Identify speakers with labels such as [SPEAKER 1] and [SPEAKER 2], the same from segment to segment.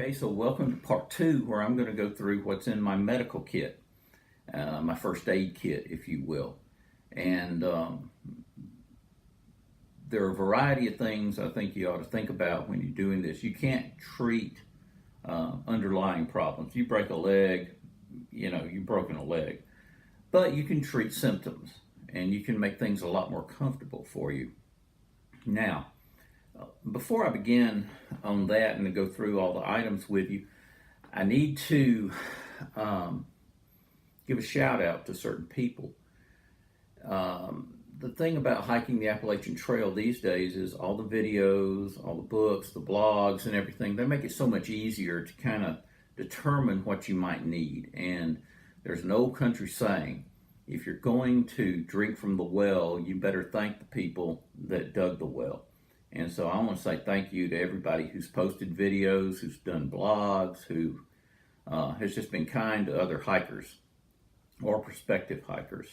[SPEAKER 1] Okay, so welcome to part two, where I'm going to go through what's in my medical kit, my first aid kit, if you will. And there are a variety of things I think you ought to think about when you're doing this. You can't treat underlying problems. You break a leg, you've broken a leg. But you can treat symptoms, and you can make things a lot more comfortable for you. Now, before I begin on that and to go through all the items with you, I need to give a shout out to certain people. The thing about hiking the Appalachian Trail these days is all the videos, all the books, the blogs, and everything, they make it so much easier to kind of determine what you might need. And there's an old country saying, if you're going to drink from the well, you better thank the people that dug the well. And so I want to say thank you to everybody who's posted videos, who's done blogs, who has just been kind to other hikers or prospective hikers.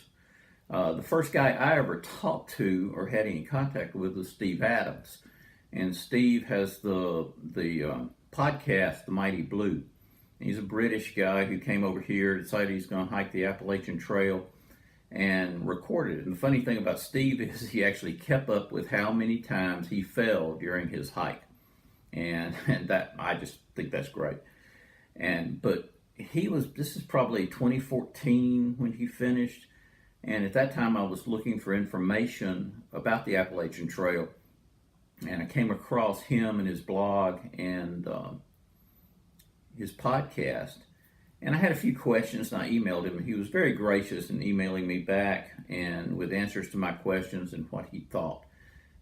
[SPEAKER 1] The first guy I ever talked to or had any contact with was Steve Adams. And Steve has the podcast, The Mighty Blue. He's a British guy who came over here, decided he's going to hike the Appalachian Trail, and recorded it. And the funny thing about Steve is he actually kept up with how many times he fell during his hike. And that, I just think that's great. But this is probably 2014 when he finished. And at that time I was looking for information about the Appalachian Trail. And I came across him and his blog and his podcast. And I had a few questions, and I emailed him. He was very gracious in emailing me back and with answers to my questions and what he thought.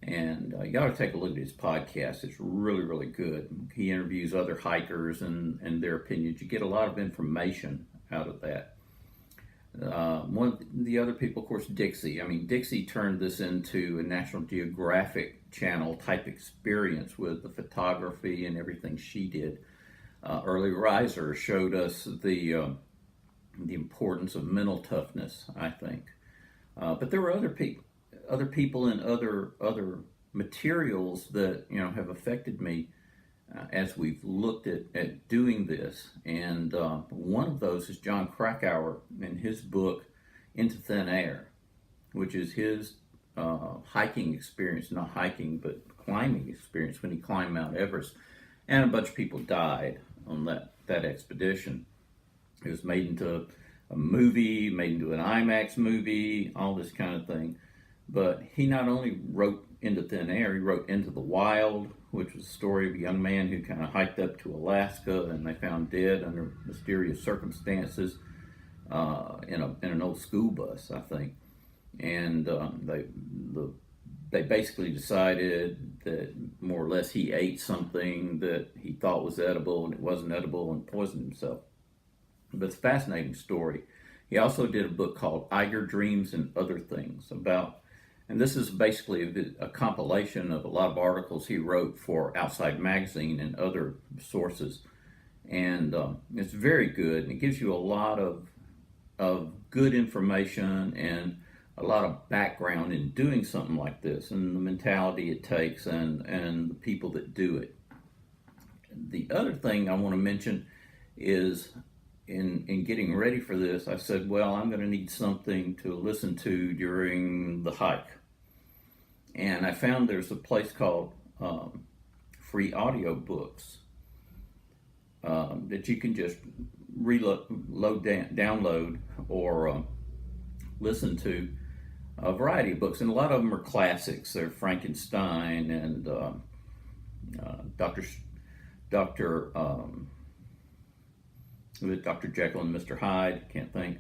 [SPEAKER 1] And you ought to take a look at his podcast. It's really, really good. He interviews other hikers and their opinions. You get a lot of information out of that. One of the other people, of course, Dixie. Dixie turned this into a National Geographic Channel type experience with the photography and everything she did. Early Riser showed us the importance of mental toughness, I think. But there were other people and other materials that have affected me as we've looked at doing this. And one of those is John Krakauer in his book Into Thin Air, which is his hiking experience, not hiking, but climbing experience when he climbed Mount Everest. And a bunch of people died on that expedition. It was made into a movie, made into an IMAX movie, all this kind of thing. But he not only wrote Into Thin Air, he wrote Into the Wild, which was a story of a young man who kind of hiked up to Alaska and they found dead under mysterious circumstances in an old school bus, I think. And they basically decided that more or less he ate something that he thought was edible and it wasn't edible and poisoned himself. But it's a fascinating story. He also did a book called Eiger Dreams and Other Things and this is basically a compilation of a lot of articles he wrote for Outside Magazine and other sources. And it's very good, and it gives you a lot of good information and a lot of background in doing something like this and the mentality it takes and the people that do it. The other thing I want to mention is in getting ready for this, I said, well, I'm going to need something to listen to during the hike. And I found there's a place called Free Audio Books that you can just download or listen to a variety of books, and a lot of them are classics. They're Frankenstein and Dr. Jekyll and Mr. Hyde, can't think.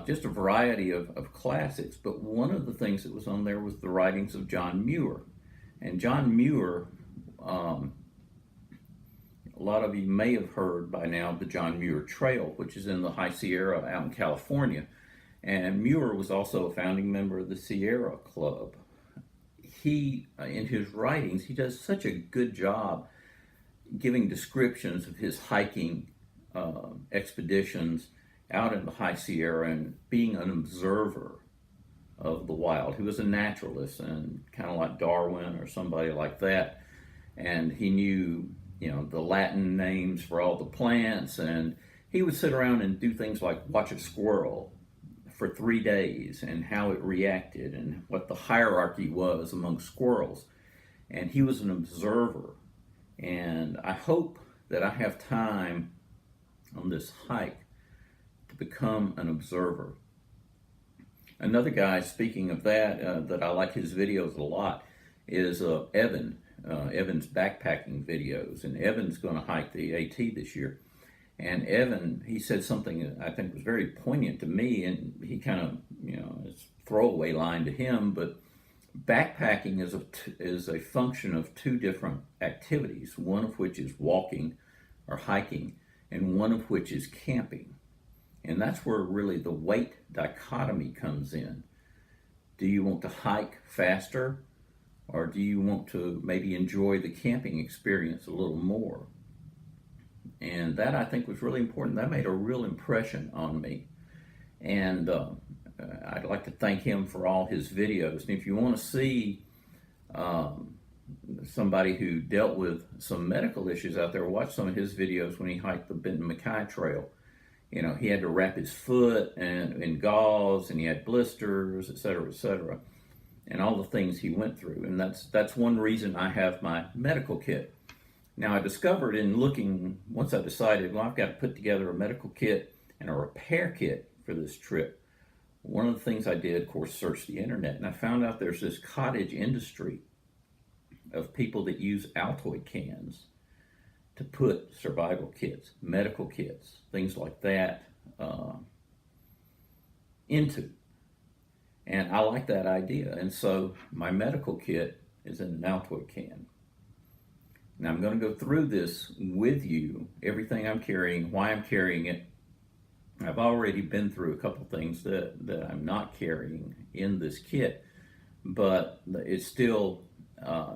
[SPEAKER 1] Just a variety of classics. But one of the things that was on there was the writings of John Muir. And John Muir, a lot of you may have heard by now the John Muir Trail, which is in the High Sierra out in California. And Muir was also a founding member of the Sierra Club. He, in his writings, he does such a good job giving descriptions of his hiking expeditions out in the High Sierra and being an observer of the wild. He was a naturalist and kind of like Darwin or somebody like that. And he knew the Latin names for all the plants, and he would sit around and do things like watch a squirrel for 3 days and how it reacted and what the hierarchy was among squirrels. And he was an observer. And I hope that I have time on this hike to become an observer. Another guy, speaking of that, that I like his videos a lot, is Evan. Evan's backpacking videos. And Evan's going to hike the AT this year. And Evan, he said something that I think was very poignant to me, and he kind of, it's a throwaway line to him, but backpacking is a function of two different activities, one of which is walking or hiking, and one of which is camping. And that's where really the weight dichotomy comes in. Do you want to hike faster, or do you want to maybe enjoy the camping experience a little more? And that, I think, was really important. That made a real impression on me. And I'd like to thank him for all his videos. And if you want to see somebody who dealt with some medical issues out there, watch some of his videos when he hiked the Benton MacKay Trail. He had to wrap his foot in gauze, and he had blisters, et cetera, and all the things he went through. And that's one reason I have my medical kit. Now, I discovered in looking, once I decided, well, I've got to put together a medical kit and a repair kit for this trip. One of the things I did, of course, search the internet, and I found out there's this cottage industry of people that use altoid cans to put survival kits, medical kits, things like that into. And I like that idea. And so my medical kit is in an altoid can. Now, I'm going to go through this with you, everything I'm carrying, why I'm carrying it. I've already been through a couple things that I'm not carrying in this kit, but it still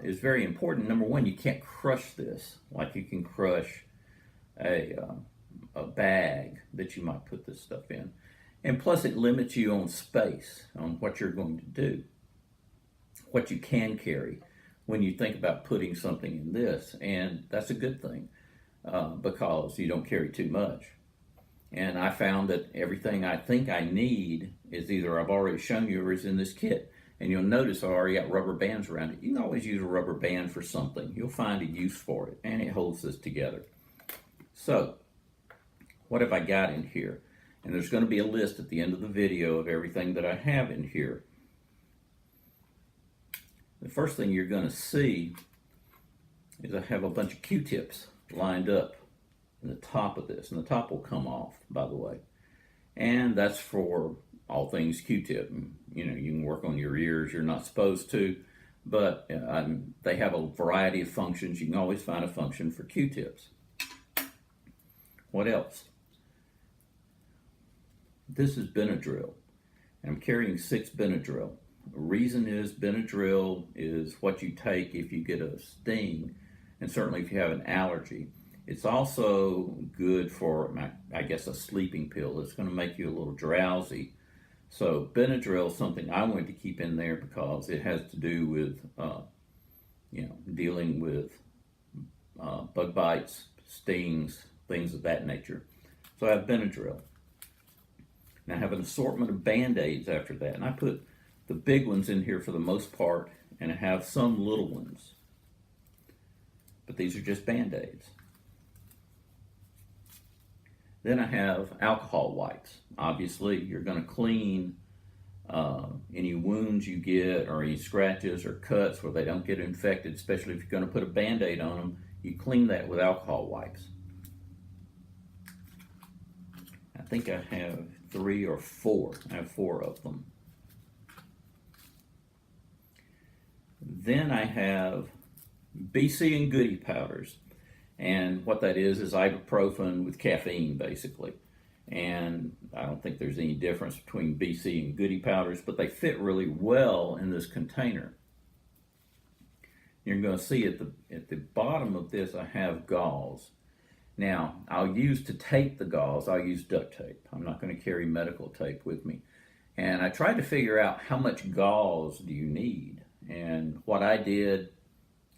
[SPEAKER 1] is very important. Number one, you can't crush this like you can crush a bag that you might put this stuff in. And plus, it limits you on space, on what you're going to do, what you can carry when you think about putting something in this. And that's a good thing because you don't carry too much. And I found that everything I think I need is either I've already shown you or is in this kit. And you'll notice I already got rubber bands around it. You can always use a rubber band for something. You'll find a use for it, and it holds this together. So, what have I got in here? And there's going to be a list at the end of the video of everything that I have in here. The first thing you're going to see is I have a bunch of Q-tips lined up in the top of this, and the top will come off, by the way. And that's for all things Q-tip. You can work on your ears. You're not supposed to, but they have a variety of functions. You can always find a function for Q-tips. What else? This is Benadryl. I'm carrying 6 Benadryl. The reason is Benadryl is what you take if you get a sting, and certainly if you have an allergy. It's also good for, I guess, a sleeping pill. It's going to make you a little drowsy. So Benadryl is something I wanted to keep in there because it has to do with, dealing with bug bites, stings, things of that nature. So I have Benadryl. And I have an assortment of Band-Aids after that. And I put the big ones in here for the most part, and I have some little ones. But these are just Band-Aids. Then I have alcohol wipes. Obviously, you're going to clean any wounds you get or any scratches or cuts where they don't get infected, especially if you're going to put a Band-Aid on them. You clean that with alcohol wipes. I think I have 3 or 4. I have 4 of them. Then I have BC and Goody powders. And what that is ibuprofen with caffeine, basically. And I don't think there's any difference between BC and Goody powders, but they fit really well in this container. You're going to see at the bottom of this, I have gauze. Now, to tape the gauze, I'll use duct tape. I'm not going to carry medical tape with me. And I tried to figure out how much gauze do you need. And what I did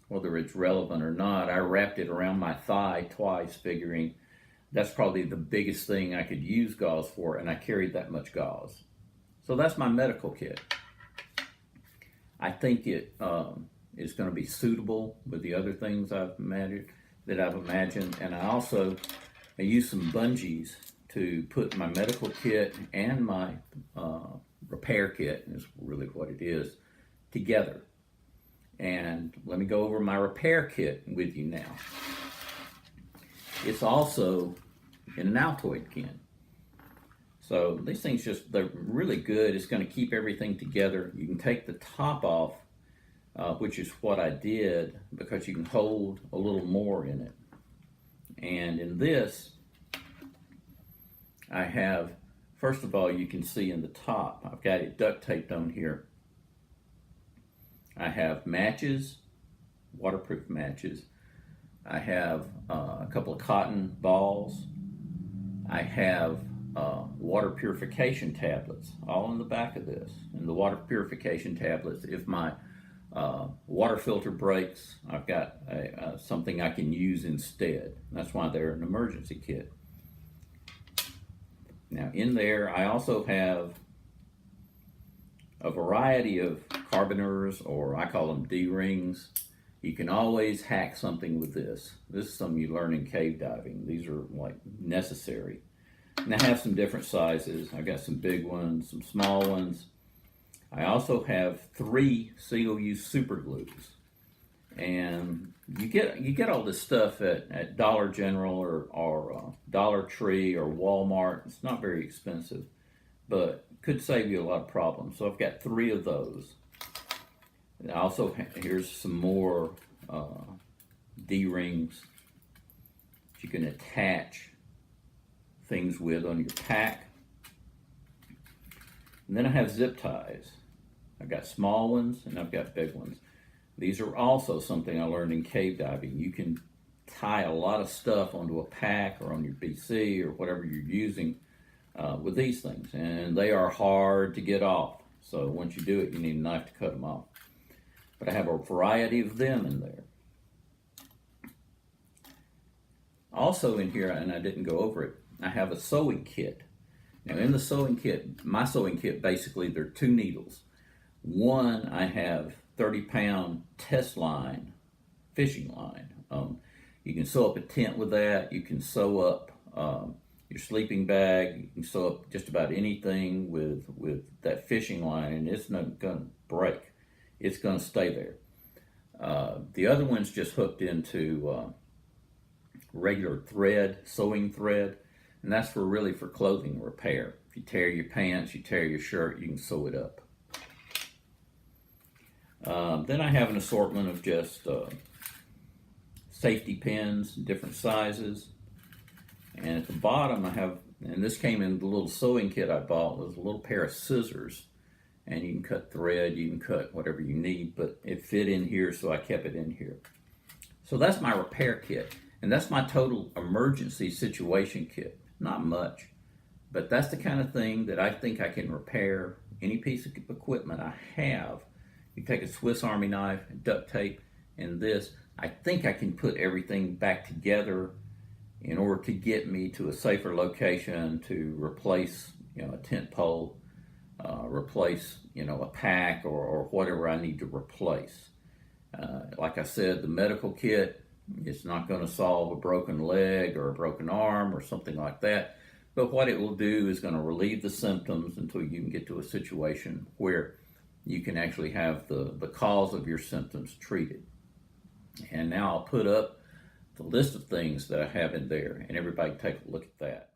[SPEAKER 1] whether it's relevant or not. I wrapped it around my thigh twice, figuring that's probably the biggest thing I could use gauze for, and I carried that much gauze. So that's my medical kit. I think it is going to be suitable with the other things I've imagined, and I use some bungees to put my medical kit and my repair kit, is really what it is, together. And let me go over my repair kit with you now. It's also in an altoid can. So these things they're really good. It's going to keep everything together. You can take the top off, which is what I did, because you can hold a little more in it. And in this, I have, first of all, you can see in the top, I've got it duct taped on here. I have matches, waterproof matches. I have a couple of cotton balls. I have water purification tablets, all in the back of this. And the water purification tablets, if my water filter breaks, I've got something I can use instead. That's why they're an emergency kit. Now in there, I also have a variety of carboners, or I call them D-rings. You can always hack something with this. This is something you learn in cave diving. These are like necessary. And I have some different sizes. I've got some big ones, some small ones. I also have 3 single-use super glues. And you get all this stuff at Dollar General or Dollar Tree or Walmart. It's not very expensive, but could save you a lot of problems. So I've got 3 of those. And also, here's some more D-rings that you can attach things with on your pack. And then I have zip ties. I've got small ones and I've got big ones. These are also something I learned in cave diving. You can tie a lot of stuff onto a pack or on your BC or whatever you're using with these things, and they are hard to get off. So once you do it, you need a knife to cut them off. But I have a variety of them in there. Also in here, and I didn't go over it, I have a sewing kit. Now in the sewing kit, my sewing kit, basically there are 2 needles. One, I have 30-pound test line, fishing line. You can sew up a tent with that. You can sew up your sleeping bag. You can sew up just about anything with that fishing line, and it's not going to break. It's going to stay there. The other one's just hooked into regular thread, sewing thread, and that's really for clothing repair. If you tear your pants, you tear your shirt, you can sew it up. Then I have an assortment of just safety pins, different sizes. And at the bottom I have, and this came in the little sewing kit I bought, was a little pair of scissors. And you can cut thread, you can cut whatever you need, but it fit in here, so I kept it in here. So that's my repair kit. And that's my total emergency situation kit. Not much, but that's the kind of thing that I think I can repair any piece of equipment I have. You take a Swiss Army knife, duct tape, and this. I think I can put everything back together in order to get me to a safer location to replace, a tent pole, replace, a pack or whatever I need to replace. Like I said, the medical kit, it's not going to solve a broken leg or a broken arm or something like that. But what it will do is going to relieve the symptoms until you can get to a situation where you can actually have the cause of your symptoms treated. And now I'll put up the list of things that I have in there, and everybody take a look at that.